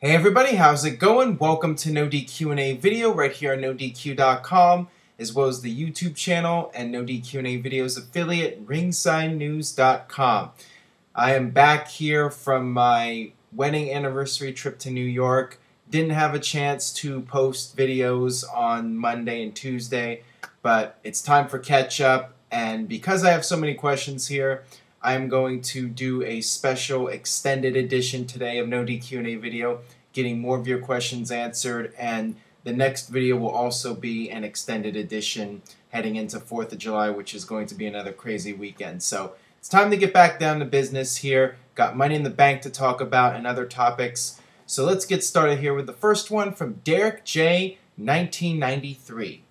Hey everybody, how's it going? Welcome to NoDQ&A video right here on NoDQ.com, as well as the YouTube channel and NoDQ&A videos affiliate RingsideNews.com. I am back here from my wedding anniversary trip to New York. Didn't have a chance to post videos on Monday and Tuesday, but it's time for catch up, and because I have so many questions here, I'm going to do a special extended edition today of NoDQ&A video, getting more of your questions answered, and the next video will also be an extended edition heading into 4th of July, which is going to be another crazy weekend. So it's time to get back down to business here. Got Money in the Bank to talk about and other topics. So let's get started here with the first one from Derek J. 1993.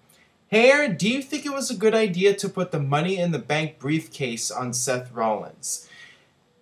Hey Aaron, do you think it was a good idea to put the Money in the Bank briefcase on Seth Rollins?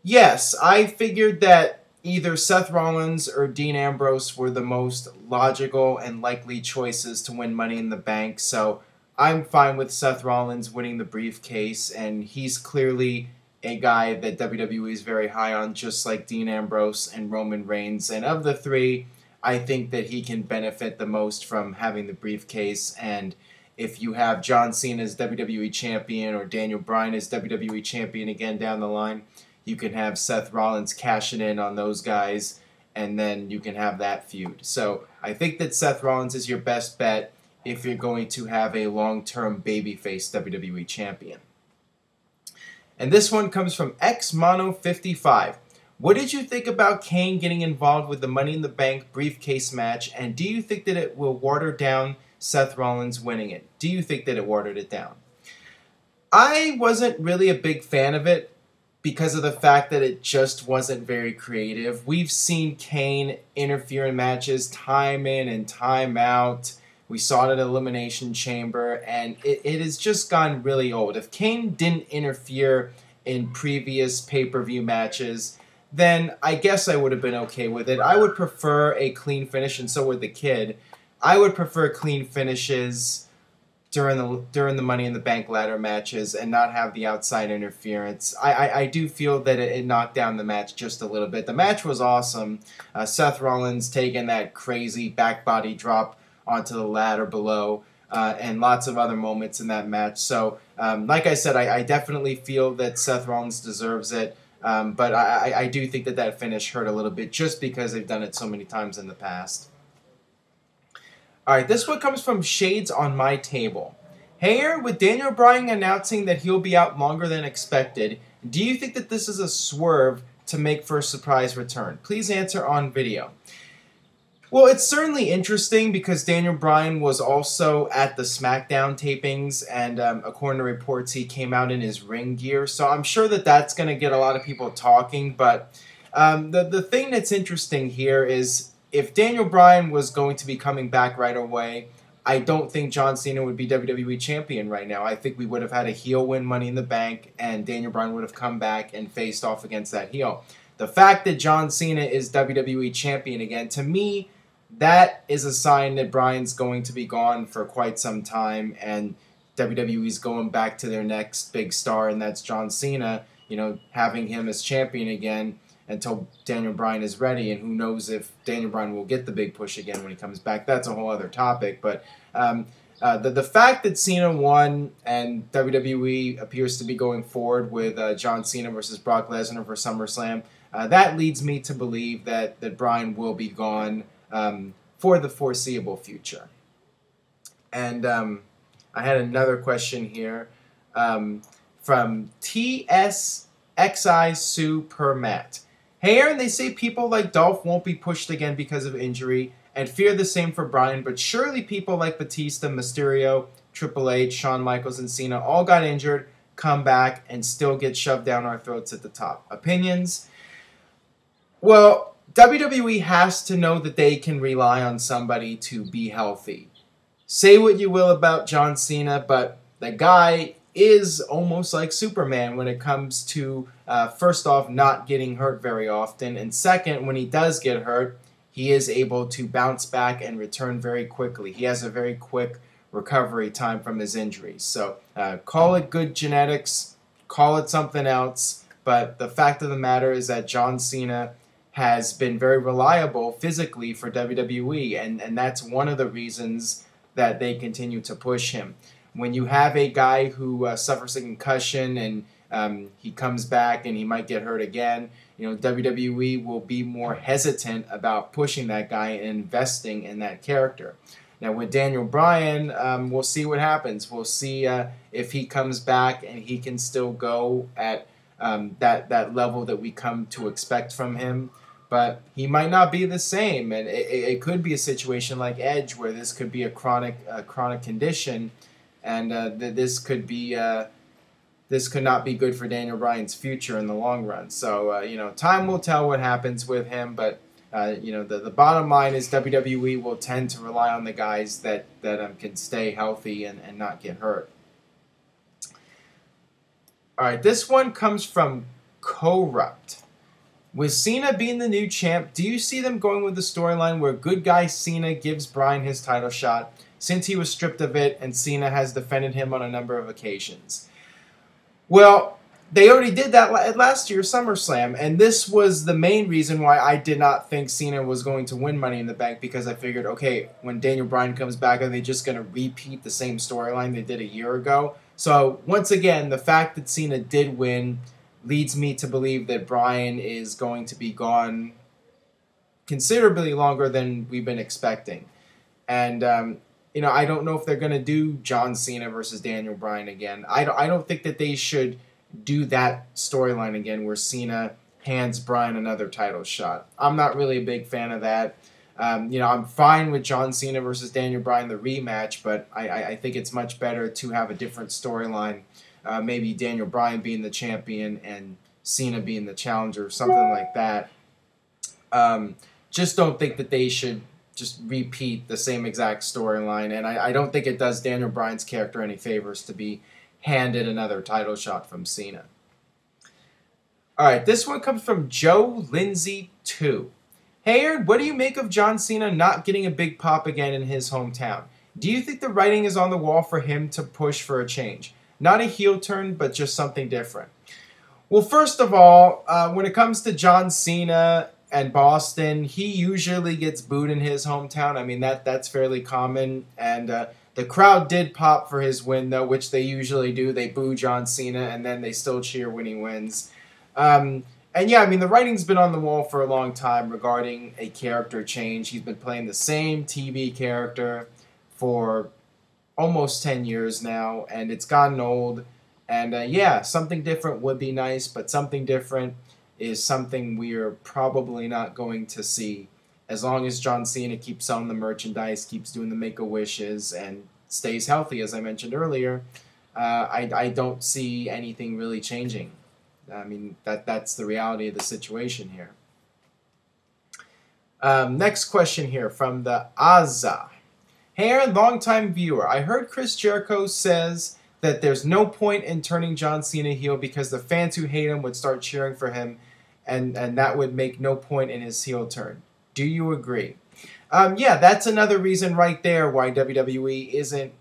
Yes, I figured that either Seth Rollins or Dean Ambrose were the most logical and likely choices to win Money in the Bank, so I'm fine with Seth Rollins winning the briefcase, and he's clearly a guy that WWE is very high on, just like Dean Ambrose and Roman Reigns, and of the three, I think that he can benefit the most from having the briefcase. And if you have John Cena as WWE Champion or Daniel Bryan as WWE Champion again down the line, you can have Seth Rollins cashing in on those guys, and then you can have that feud. So I think that Seth Rollins is your best bet if you're going to have a long-term babyface WWE Champion. And this one comes from XMono55. What did you think about Kane getting involved with the Money in the Bank briefcase match, and do you think that it will water down Seth Rollins winning it? Do you think that it watered it down? I wasn't really a big fan of it because of the fact that it just wasn't very creative. We've seen Kane interfere in matches time in and time out. We saw it at Elimination Chamber, and it has just gone really old. If Kane didn't interfere in previous pay-per-view matches, then I guess I would have been okay with it. I would prefer a clean finish, and so would the Kid. I would prefer clean finishes during the Money in the Bank ladder matches and not have the outside interference. I do feel that it knocked down the match just a little bit. The match was awesome. Seth Rollins taking that crazy back body drop onto the ladder below, and lots of other moments in that match. So, like I said, I definitely feel that Seth Rollins deserves it, but I do think that that finish hurt a little bit just because they've done it so many times in the past. Alright, this one comes from Shades on My Table. Hey Aaron, with Daniel Bryan announcing that he'll be out longer than expected, do you think that this is a swerve to make for a surprise return? Please answer on video. Well, it's certainly interesting because Daniel Bryan was also at the SmackDown tapings, and according to reports, he came out in his ring gear. So I'm sure that that's going to get a lot of people talking. But the thing that's interesting here is, if Daniel Bryan was going to be coming back right away, I don't think John Cena would be WWE Champion right now. I think we would have had a heel win Money in the Bank, and Daniel Bryan would have come back and faced off against that heel. The fact that John Cena is WWE Champion again, to me, that is a sign that Bryan's going to be gone for quite some time, and WWE's going back to their next big star, and that's John Cena, having him as champion again until Daniel Bryan is ready, and who knows if Daniel Bryan will get the big push again when he comes back. That's a whole other topic, but the fact that Cena won and WWE appears to be going forward with John Cena versus Brock Lesnar for SummerSlam, that leads me to believe that Bryan will be gone for the foreseeable future. And I had another question here from TSXI Sue Per Matt. Hey Aaron, they say people like Dolph won't be pushed again because of injury, and fear the same for Bryan, but surely people like Batista, Mysterio, Triple H, Shawn Michaels, and Cena all got injured, come back, and still get shoved down our throats at the top. Opinions? Well, WWE has to know that they can rely on somebody to be healthy. Say what you will about John Cena, but the guy is almost like Superman when it comes to, first off, not getting hurt very often, and second, when he does get hurt, he is able to bounce back and return very quickly. He has a very quick recovery time from his injuries. So call it good genetics, call it something else, but the fact of the matter is that John Cena has been very reliable physically for WWE, and that's one of the reasons that they continue to push him. When you have a guy who suffers a concussion and he comes back and he might get hurt again, WWE will be more hesitant about pushing that guy and investing in that character. Now with Daniel Bryan, we'll see what happens. We'll see if he comes back and he can still go at that level that we come to expect from him. But he might not be the same, and it could be a situation like Edge where this could be a chronic condition, and this could not be good for Daniel Bryan's future in the long run. So time will tell what happens with him, but the bottom line is WWE will tend to rely on the guys that can stay healthy and not get hurt. All right, this one comes from Corrupt. With Cena being the new champ, do you see them going with the storyline where good guy Cena gives Bryan his title shot since he was stripped of it and Cena has defended him on a number of occasions? Well, they already did that at last year's SummerSlam, and this was the main reason why I did not think Cena was going to win Money in the Bank, because I figured, okay, when Daniel Bryan comes back, are they just going to repeat the same storyline they did a year ago? So, once again, the fact that Cena did win leads me to believe that Bryan is going to be gone considerably longer than we've been expecting. And, I don't know if they're going to do John Cena versus Daniel Bryan again. I don't think that they should do that storyline again where Cena hands Bryan another title shot. I'm not really a big fan of that. I'm fine with John Cena versus Daniel Bryan, the rematch, but I think it's much better to have a different storyline. Maybe Daniel Bryan being the champion and Cena being the challenger, something like that. Just don't think that they should just repeat the same exact storyline, and I don't think it does Daniel Bryan's character any favors to be handed another title shot from Cena. All right, this one comes from Joe Lindsay 2. Hey, Aaron, what do you make of John Cena not getting a big pop again in his hometown? Do you think the writing is on the wall for him to push for a change? Not a heel turn, but just something different. Well, first of all, when it comes to John Cena and Boston, he usually gets booed in his hometown. I mean, that's fairly common. And the crowd did pop for his win, though, which they usually do. They boo John Cena, and then they still cheer when he wins. And yeah, I mean, the writing's been on the wall for a long time regarding a character change. He's been playing the same TV character for almost 10 years now, and it's gotten old. And yeah, something different would be nice, but something different is something we're probably not going to see as long as John Cena keeps selling the merchandise, keeps doing the Make-A-Wishes, and stays healthy, as I mentioned earlier. I don't see anything really changing. I mean, that's the reality of the situation here. Next question here from the Azza. Hey, Aaron, longtime viewer. I heard Chris Jericho says that there's no point in turning John Cena heel because the fans who hate him would start cheering for him, and that would make no point in his heel turn. Do you agree? Yeah, that's another reason right there why WWE isn't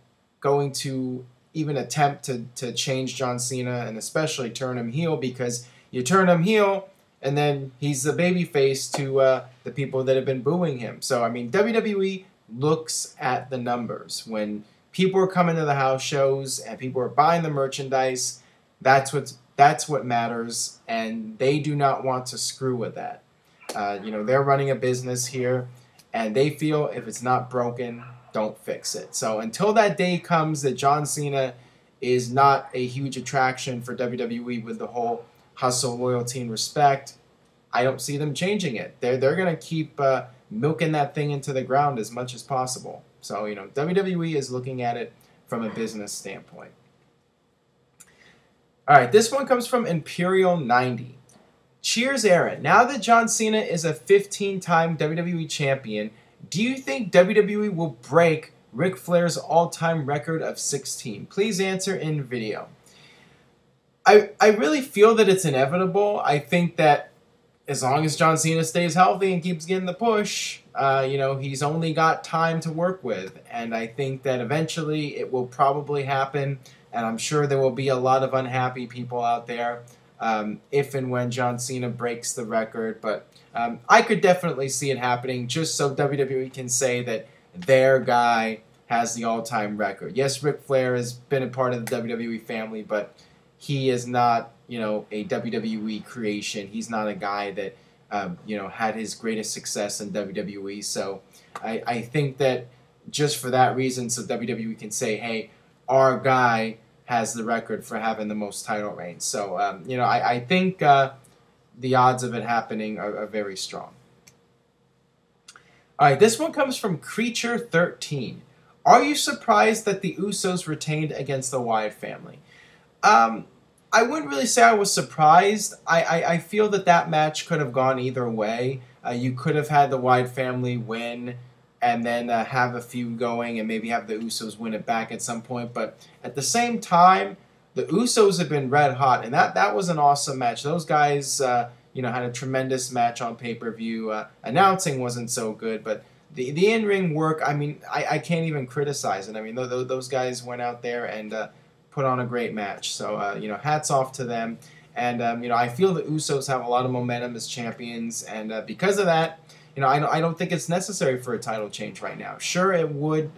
going to even attempt to change John Cena and especially turn him heel, because you turn him heel and then he's the babyface to the people that have been booing him. So, I mean, WWE looks at the numbers. When people are coming to the house shows and people are buying the merchandise, that's what matters, and they do not want to screw with that. They're running a business here, and they feel if it's not broken, don't fix it. So until that day comes that John Cena is not a huge attraction for WWE with the whole hustle, loyalty, and respect, I don't see them changing it. They're going to keep milking that thing into the ground as much as possible. So, WWE is looking at it from a business standpoint. All right, this one comes from Imperial90. Cheers, Aaron. Now that John Cena is a 15-time WWE champion, do you think WWE will break Ric Flair's all-time record of 16? Please answer in video. I really feel that it's inevitable. I think that as long as John Cena stays healthy and keeps getting the push, he's only got time to work with. And I think that eventually it will probably happen. And I'm sure there will be a lot of unhappy people out there. if and when John Cena breaks the record. But I could definitely see it happening just so WWE can say that their guy has the all-time record. Yes, Ric Flair has been a part of the WWE family, but he is not, a WWE creation. He's not a guy that, had his greatest success in WWE. So I think that just for that reason, so WWE can say, hey, our guy has the record for having the most title reigns. So, I think the odds of it happening are very strong. All right, this one comes from Creature13. Are you surprised that the Usos retained against the Wyatt family? I wouldn't really say I was surprised. I feel that match could have gone either way. You could have had the Wyatt family win and then have a feud going and maybe have the Usos win it back at some point. But at the same time, the Usos have been red hot, and that was an awesome match. Those guys, had a tremendous match on pay-per-view. Announcing wasn't so good, but the in-ring work, I can't even criticize it. Those guys went out there and put on a great match. So, hats off to them. And, I feel the Usos have a lot of momentum as champions, and because of that, I don't think it's necessary for a title change right now. Sure, it would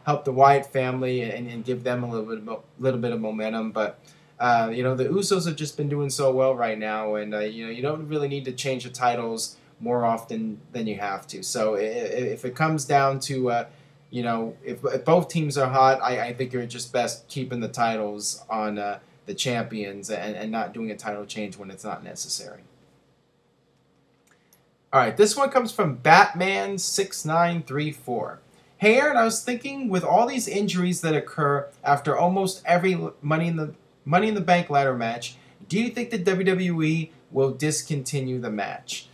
help the Wyatt family and give them a little bit of momentum, but the Usos have just been doing so well right now, and you don't really need to change the titles more often than you have to. So if it comes down to if both teams are hot, I think you're just best keeping the titles on the champions and not doing a title change when it's not necessary. All right, this one comes from Batman6934. Hey Aaron, I was thinking with all these injuries that occur after almost every Money in the Bank ladder match, do you think the WWE will discontinue the match?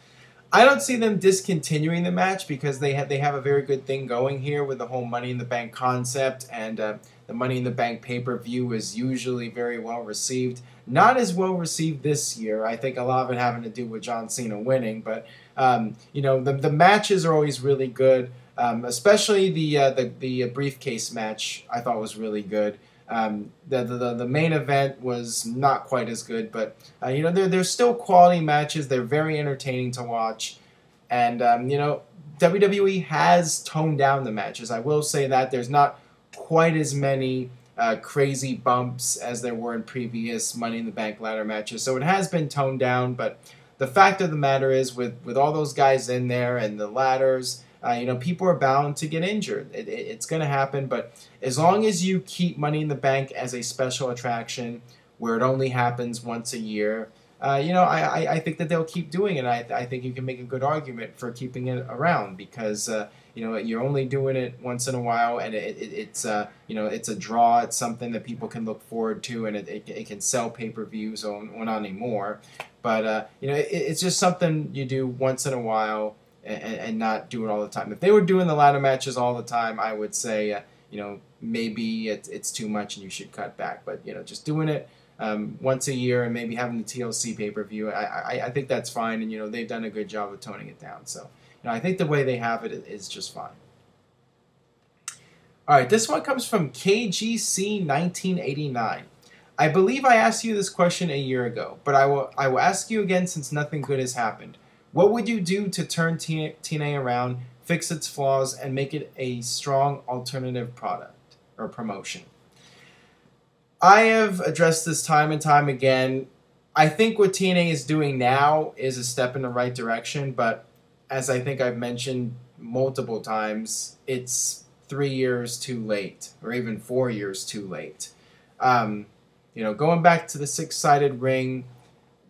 I don't see them discontinuing the match because they have a very good thing going here with the whole Money in the Bank concept, and the Money in the Bank pay-per-view is usually very well received. Not as well received this year. I think a lot of it having to do with John Cena winning, but the matches are always really good, especially the briefcase match. I thought was really good. The main event was not quite as good, but they're still quality matches. They're very entertaining to watch, and WWE has toned down the matches. I will say that there's not quite as many crazy bumps as there were in previous Money in the Bank ladder matches, so it has been toned down. But the fact of the matter is, with all those guys in there and the ladders, people are bound to get injured. It's going to happen, but as long as you keep Money in the Bank as a special attraction where it only happens once a year, I think that they'll keep doing it. I think you can make a good argument for keeping it around because, you're only doing it once in a while, and it's a draw. It's something that people can look forward to, and it can sell pay-per-views on anymore. But, it's just something you do once in a while and not do it all the time. If they were doing the ladder matches all the time, I would say, maybe it's too much and you should cut back. But, just doing it once a year and maybe having the TLC pay-per-view, I think that's fine. And, they've done a good job of toning it down. So, I think the way they have it is just fine. All right, this one comes from KGC1989. I believe I asked you this question a year ago, but I will ask you again since nothing good has happened. What would you do to turn TNA around, fix its flaws, and make it a strong alternative product or promotion? I have addressed this time and time again. I think what TNA is doing now is a step in the right direction, but as I think I've mentioned multiple times, it's 3 years too late, or even 4 years too late. Going back to the six-sided ring,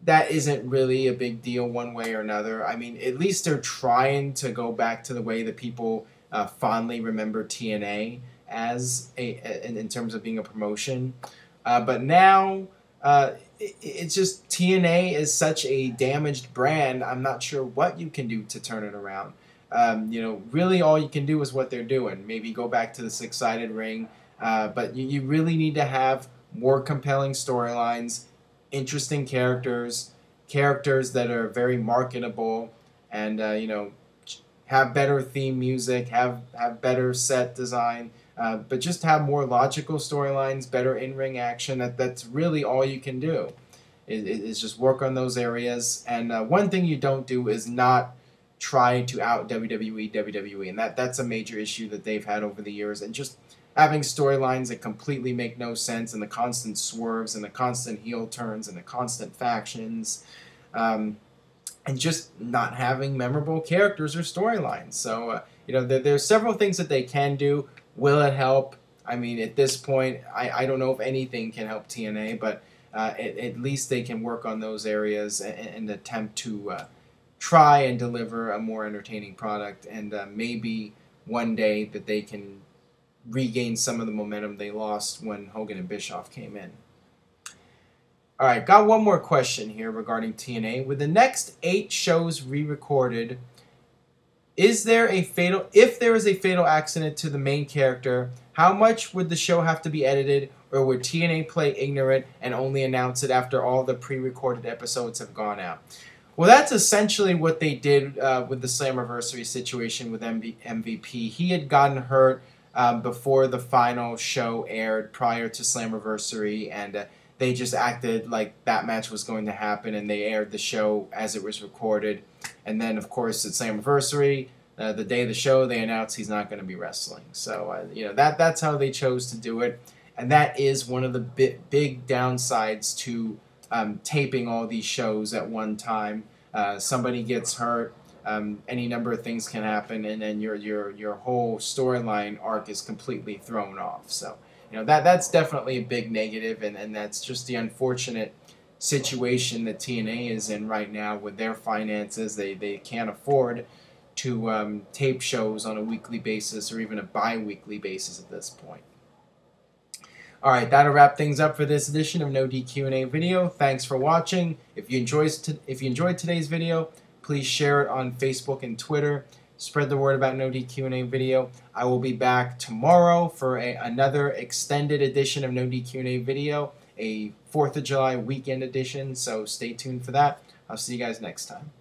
that isn't really a big deal one way or another. At least they're trying to go back to the way that people fondly remember TNA as in terms of being a promotion. But now it's just TNA is such a damaged brand. I'm not sure what you can do to turn it around. Really all you can do is what they're doing. Maybe go back to the six-sided ring. But you really need to have more compelling storylines, interesting characters that are very marketable, and have better theme music, have better set design, but just have more logical storylines, better in-ring action. That's really all you can do. is just work on those areas. And one thing you don't do is not try to out WWE, and that's a major issue that they've had over the years. And just having storylines that completely make no sense, and the constant swerves, and the constant heel turns, and the constant factions, and just not having memorable characters or storylines. So, there's several things that they can do. Will it help? I mean, at this point, I don't know if anything can help TNA, but at least they can work on those areas and attempt to try and deliver a more entertaining product, and maybe one day that they can regain some of the momentum they lost when Hogan and Bischoff came in. All right, got one more question here regarding TNA. With the next 8 shows re-recorded, if there is a fatal accident to the main character, how much would the show have to be edited, or would TNA play ignorant and only announce it after all the pre-recorded episodes have gone out? Well, that's essentially what they did with the Slammiversary situation with MVP. He had gotten hurt before the final show aired prior to Slammiversary, and they just acted like that match was going to happen, and they aired the show as it was recorded. And then, of course, at Slammiversary, the day of the show, they announced he's not going to be wrestling. So, that's how they chose to do it. And that is one of the big downsides to taping all these shows at one time. Somebody gets hurt, any number of things can happen, and then your whole storyline arc is completely thrown off. So, that's definitely a big negative, and that's just the unfortunate situation that TNA is in right now with their finances. They can't afford to tape shows on a weekly basis or even a bi-weekly basis at this point. All right, that'll wrap things up for this edition of NoDQ&A video. Thanks for watching. If you enjoyed today's video, please share it on Facebook and Twitter. Spread the word about NoDQ&A video. I will be back tomorrow for another extended edition of NoDQ&A video, a 4th of July weekend edition, so stay tuned for that. I'll see you guys next time.